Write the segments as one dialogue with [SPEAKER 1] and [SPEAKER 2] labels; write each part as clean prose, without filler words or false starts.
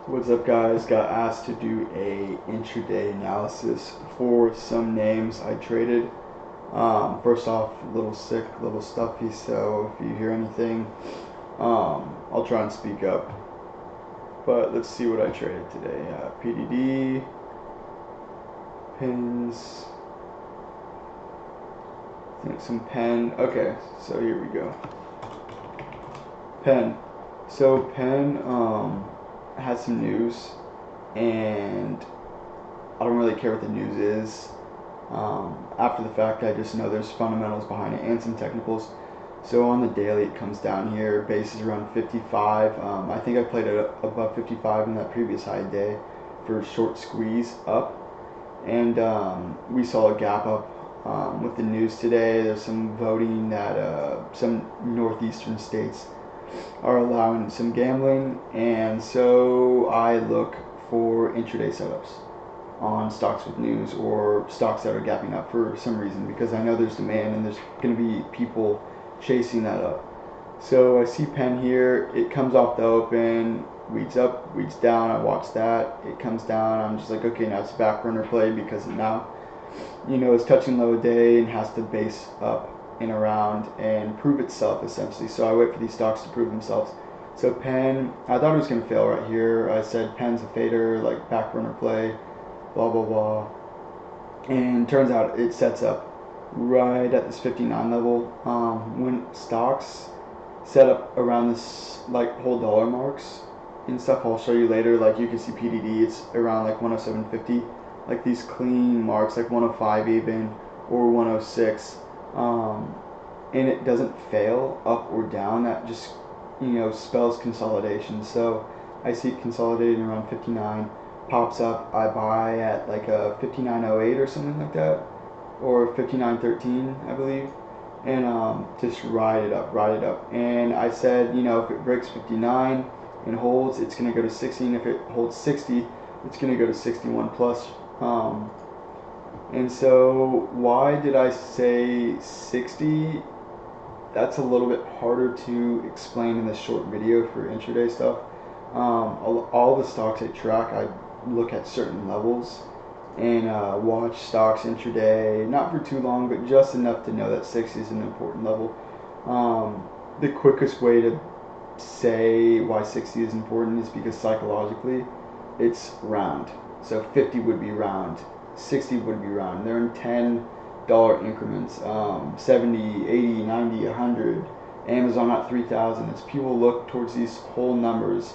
[SPEAKER 1] What's up, guys? Got asked to do a intraday analysis for some names I traded. First off, a little sick, a little stuffy, so if you hear anything, I'll try and speak up. But let's see what I traded today. PDD, pins, I think some PENN. Okay, so here we go. PENN. So PENN has some news, and I don't really care what the news is. After the fact, I just know there's fundamentals behind it and some technicals. So on the daily, it comes down here. Base is around 55. I think I played it above 55 in that previous high day for a short squeeze up. And we saw a gap up with the news today. There's some voting that some northeastern states are allowing some gambling, and so I look for intraday setups on stocks with news or stocks that are gapping up for some reason, because I know there's demand and there's going to be people chasing that up. So I see PENN here, it comes off the open, weeds up, weeds down, I watch that, it comes down, I'm just like, okay, now it's a back runner play because now, it's touching low day and has to base up and around and prove itself essentially. So I wait for these stocks to prove themselves. So PENN, I thought it was going to fail right here. I said PENN's a fader, like back runner play, blah blah blah, and turns out it sets up right at this 59 level. When stocks set up around this like whole dollar marks and stuff, I'll show you later. Like you can see PDD, it's around like 107.50, like these clean marks, like 105 even or 106. And it doesn't fail up or down. That just spells consolidation. So I see it consolidating around 59, pops up, I buy at like a 59.08 or something like that, or 59.13 I believe, and just ride it up. And I said, if it breaks 59 and holds, it's going to go to 60, and if it holds 60, it's going to go to 61 plus. And so why did I say 60? That's a little bit harder to explain in this short video for intraday stuff. All the stocks I track, I look at certain levels and watch stocks intraday, not for too long, but just enough to know that 60 is an important level. The quickest way to say why 60 is important is because psychologically it's round. So 50 would be round, 60 would be round. They're in $10 increments, 70, 80, 90, 100. Amazon at 3,000. It's people look towards these whole numbers.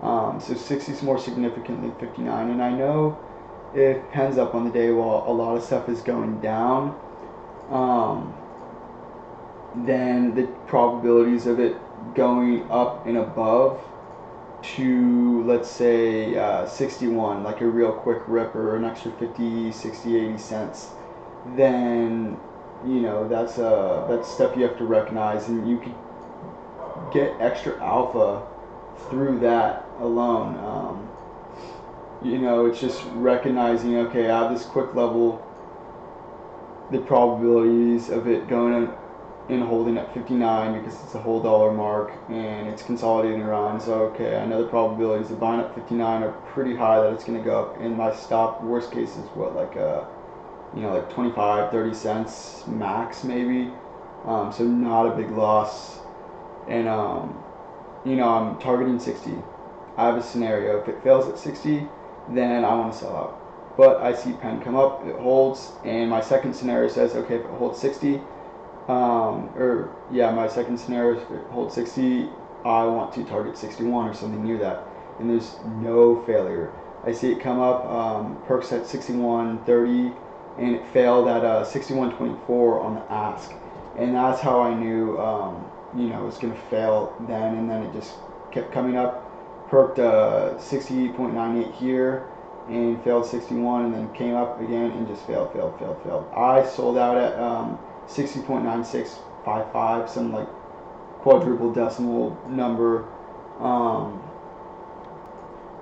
[SPEAKER 1] So 60 is more significant than 59. And I know if PENN's up on the day while a lot of stuff is going down, then the probabilities of it going up and above to, let's say, 61, like a real quick rip or an extra 50, 60, 80 cents, then that's stuff you have to recognize, and you could get extra alpha through that alone. It's just recognizing, okay, at this quick level, the probabilities of it going and holding at 59 because it's a whole dollar mark and it's consolidating around. So okay, I know the probabilities of buying at 59 are pretty high that it's going to go up, and my stop worst case is what, like like 25, 30 cents max maybe. So not a big loss, and I'm targeting 60. I have a scenario: if it fails at 60, then I want to sell out. But I see PENN come up, it holds, and my second scenario says, okay, if it holds 60, my second scenario, if it holds 60, I want to target 61 or something near that, and there's no failure. I see it come up, perks at 61.30, and it failed at 61.24 on the ask, and that's how I knew it was going to fail then. And then it just kept coming up, perked 60.98 here and failed 61, and then came up again and just failed. I sold out at 60.9655, some like quadruple decimal number.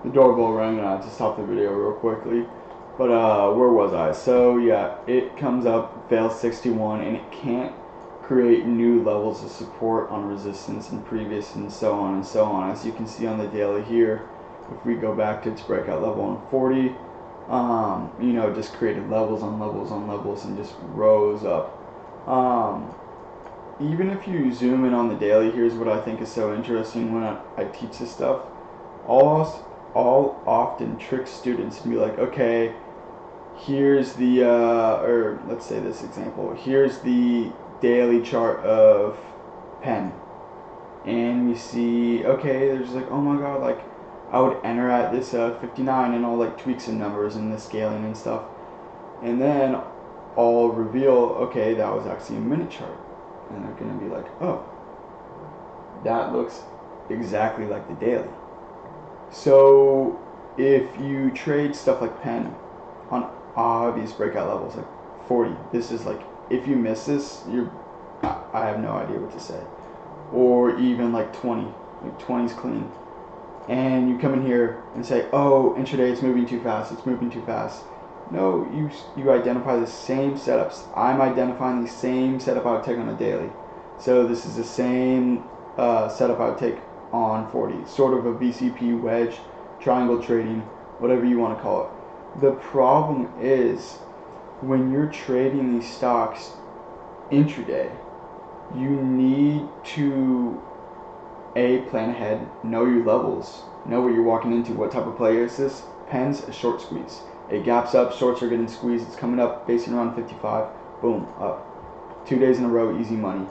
[SPEAKER 1] The doorbell rang and I had to stop the video real quickly. But where was I? So yeah, it comes up, fails 61, and it can't create new levels of support on resistance and previous, and so on and so on. As you can see on the daily here, if we go back to its breakout level on 40, you know, just created levels on levels on levels and just rose up. Even if you zoom in on the daily, here's what I think is so interesting when I teach this stuff. I'll often trick students to be like, okay, here's the, or let's say this example, here's the daily chart of PENN. And we see, okay, there's like, oh my god, like, I would enter at this 59 and I'll like tweak some numbers and the scaling and stuff. And then I'll reveal, okay, that was actually a minute chart. And they're going to be like, oh, that looks exactly like the daily. So if you trade stuff like PENN on obvious breakout levels, like 40, this is like, if you miss this, I have no idea what to say. Or even like 20, like 20's clean. And you come in here and say, oh, intraday, it's moving too fast, it's moving too fast. No, you identify the same setups. I'm identifying the same setup I would take on a daily. So this is the same setup I would take on 40. Sort of a VCP wedge, triangle trading, whatever you want to call it. The problem is when you're trading these stocks intraday, you need to plan ahead, know your levels, know what you're walking into, what type of player is this. PENN's a short squeeze. It gaps up, shorts are getting squeezed, it's coming up, basing around 55, boom, up. 2 days in a row, easy money.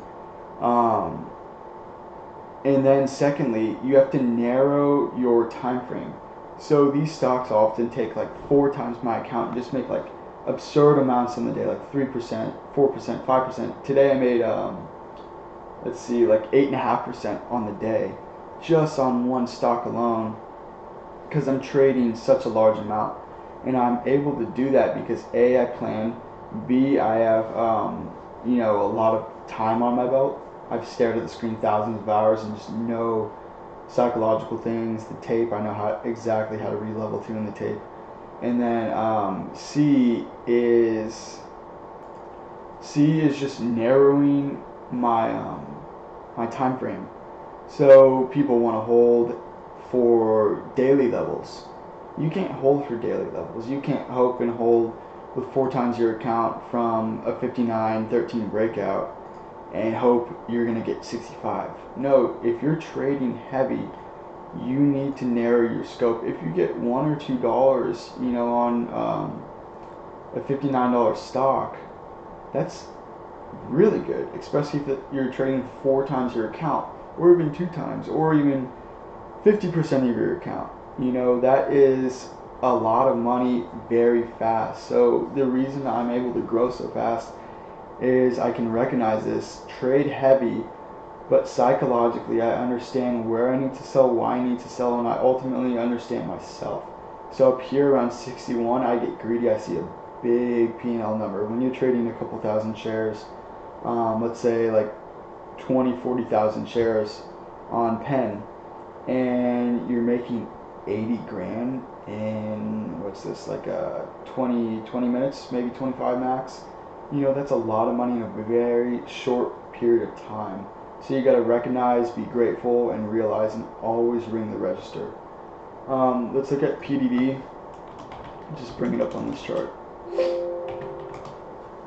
[SPEAKER 1] And then secondly, you have to narrow your time frame. So these stocks often take like 4 times my account and just make like absurd amounts on the day, like 3%, 4%, 5%. Today I made let's see, like 8.5% on the day, just on one stock alone, because I'm trading such a large amount. And I'm able to do that because A, I plan, B, I have, you know, a lot of time on my belt. I've stared at the screen thousands of hours and just know psychological things, the tape, I know exactly how to read level 2 in the tape. And then C is just narrowing my my time frame. So people want to hold for daily levels. You can't hold for daily levels. You can't hope and hold with 4 times your account from a 59-13 breakout and hope you're going to get 65. No, if you're trading heavy, you need to narrow your scope. If you get $1 or $2, you know, on a $59 stock, that's really good, especially if you're trading 4 times your account, or even 2 times, or even 50% of your account. You know, that is a lot of money very fast. So the reason I'm able to grow so fast is I can recognize this, trade heavy, but psychologically I understand where I need to sell, why I need to sell, and I ultimately understand myself. So up here around 61, I get greedy. I see a big P&L number. When you're trading a couple thousand shares, let's say like 20, 40,000 shares on PENN, and you're making 80 grand in, what's this, like 20 minutes, maybe 25 max. You know, that's a lot of money in a very short period of time. So you got to recognize, be grateful, and realize, and always ring the register. Let's look at PDD. Just bring it up on this chart.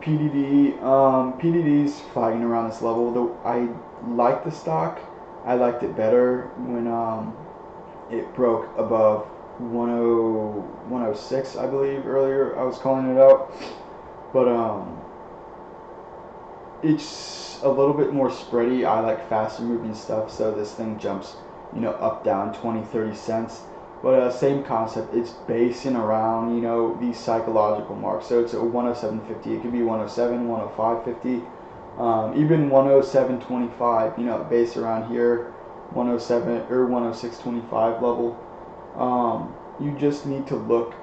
[SPEAKER 1] PDD's flagging around this level. Though I like the stock, I liked it better when it broke above 106, I believe. Earlier I was calling it out, but it's a little bit more spready. I like faster moving stuff, so this thing jumps, you know, up, down 20, 30 cents. But same concept, it's basing around, you know, these psychological marks. So it's a 107.50, it could be 107, 105.50, even 107.25, you know, based around here, 107 or 106.25 level. You just need to look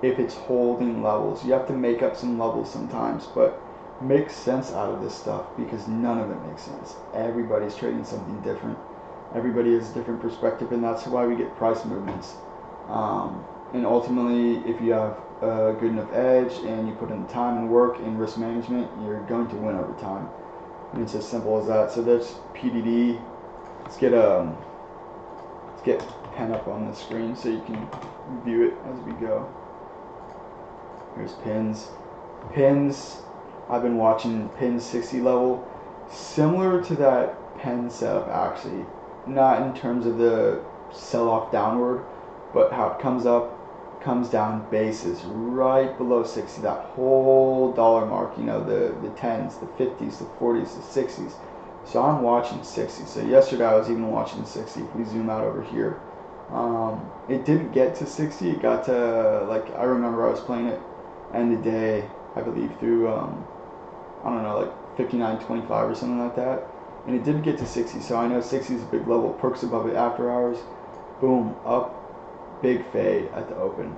[SPEAKER 1] if it's holding levels. You have to make up some levels sometimes, but make sense out of this stuff, because none of it makes sense. Everybody's trading something different. Everybody has a different perspective, and that's why we get price movements. And ultimately, if you have a good enough edge and you put in the time and work and risk management, you're going to win over time. And it's as simple as that. So that's PDD. Let's get pen up on the screen so you can view it as we go. Here's pins. Pins, I've been watching pin 60 level, similar to that PENN setup actually. Not in terms of the sell-off downward, but how it comes up, comes down, bases right below 60, that whole dollar mark, you know, the 10s, the 50s, the 40s, the 60s. So I'm watching 60. So yesterday I was even watching 60. If we zoom out over here, it didn't get to 60. It got to, like, I remember I was playing it end of day, I believe, through I don't know, like 59.25 or something like that, and it didn't get to 60. So I know 60 is a big level. Perks above it after hours, boom, up, big fade at the open.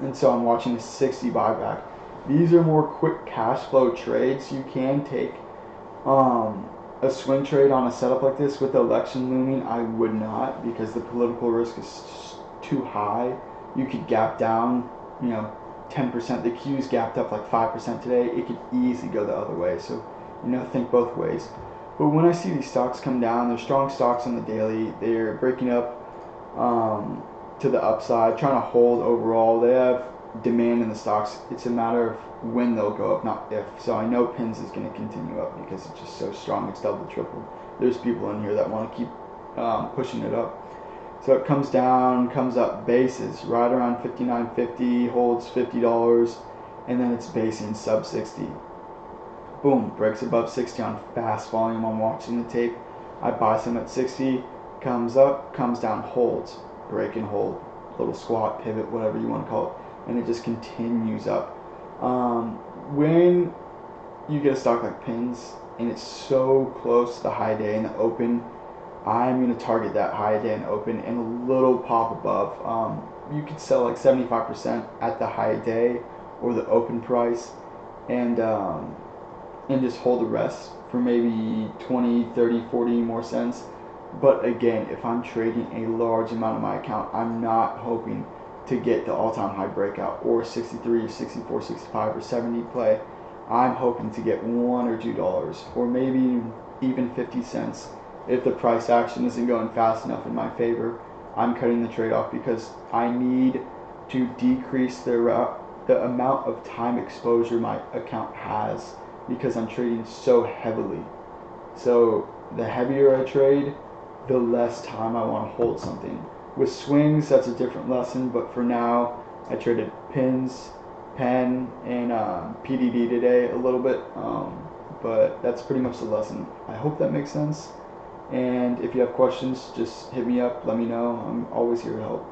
[SPEAKER 1] And so I'm watching a 60 buyback. These are more quick cash flow trades. You can take a swing trade on a setup like this. With the election looming, I would not, because the political risk is too high. You could gap down, you know, 10%. The Q's gapped up like 5% today. It could easily go the other way. So, you know, think both ways. But when I see these stocks come down, they're strong stocks on the daily. They're breaking up to the upside, trying to hold overall. They have demand in the stocks. It's a matter of when they'll go up, not if. So I know pins is going to continue up because it's just so strong. It's double, triple. There's people in here that want to keep pushing it up. So it comes down, comes up, bases right around $59.50, holds $50, and then it's basing sub 60. Boom, breaks above 60 on fast volume. I'm watching the tape. I buy some at 60, comes up, comes down, holds, break and hold, little squat, pivot, whatever you want to call it, and it just continues up. When you get a stock like pins and it's so close to the high day and the open, I'm going to target that high day and open and a little pop above. You could sell like 75% at the high day or the open price, and just hold the rest for maybe 20, 30, 40 more cents. But again, if I'm trading a large amount of my account, I'm not hoping to get the all-time high breakout or 63 or 64, 65 or 70 play. I'm hoping to get $1 or $2 or maybe even 50 cents. If the price action isn't going fast enough in my favor, I'm cutting the trade off because I need to decrease the amount of time exposure my account has, because I'm trading so heavily. So the heavier I trade, the less time I want to hold something. With swings, that's a different lesson, but for now, I traded pins, PENN, and PDD today a little bit, but that's pretty much the lesson. I hope that makes sense. And if you have questions, just hit me up, let me know. I'm always here to help.